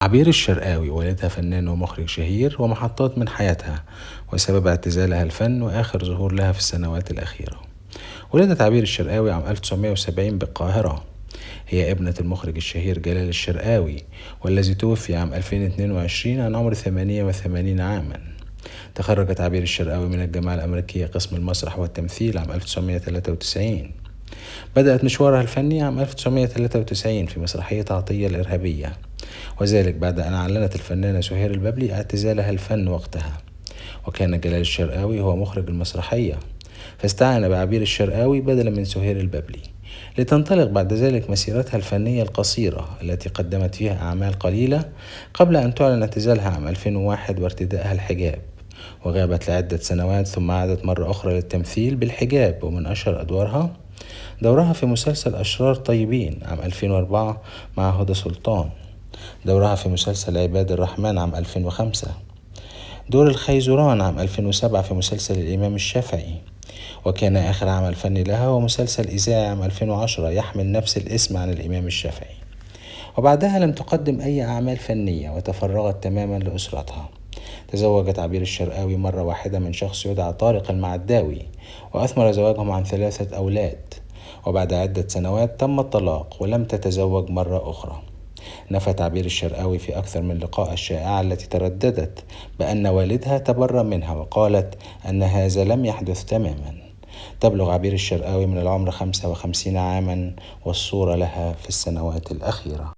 عبير الشرقاوي والدها فنان ومخرج شهير ومحطات من حياتها وسبب اعتزالها الفن وآخر ظهور لها في السنوات الأخيرة. ولدت عبير الشرقاوي عام 1970 بالقاهرة. هي ابنة المخرج الشهير جلال الشرقاوي والذي توفي عام 2022 عن عمر 88 عاما. تخرجت عبير الشرقاوي من الجامعة الأمريكية قسم المسرح والتمثيل عام 1993. بدأت مشوارها الفني عام 1993 في مسرحية عطية الإرهابية، وذلك بعد أن أعلنت الفنانة سهير البابلي اعتزالها الفن وقتها، وكان جلال الشرقاوي هو مخرج المسرحية، فاستعان بعبير الشرقاوي بدلا من سهير البابلي لتنطلق بعد ذلك مسيرتها الفنية القصيرة التي قدمت فيها أعمال قليلة قبل أن تعلن اعتزالها عام 2001 وارتدائها الحجاب، وغابت لعدة سنوات ثم عادت مرة أخرى للتمثيل بالحجاب. ومن أشهر أدوارها دورها في مسلسل أشرار طيبين عام 2004 مع هدى سلطان، دورها في مسلسل عباد الرحمن عام 2005، دور الخيزران عام 2007 في مسلسل الإمام الشافعي، وكان آخر عمل فني لها هو مسلسل إذاعي عام 2010 يحمل نفس الاسم عن الإمام الشافعي. وبعدها لم تقدم أي أعمال فنية وتفرغت تماما لأسرتها. تزوجت عبير الشرقاوي مرة واحدة من شخص يدعى طارق المعداوي، وأثمر زواجهم عن 3 أولاد، وبعد عدة سنوات تم الطلاق ولم تتزوج مرة أخرى. نفت عبير الشرقاوي في أكثر من لقاء الشائعة التي ترددت بأن والدها تبرأ منها، وقالت أن هذا لم يحدث تماما. تبلغ عبير الشرقاوي من العمر 55 عاما، والصورة لها في السنوات الأخيرة.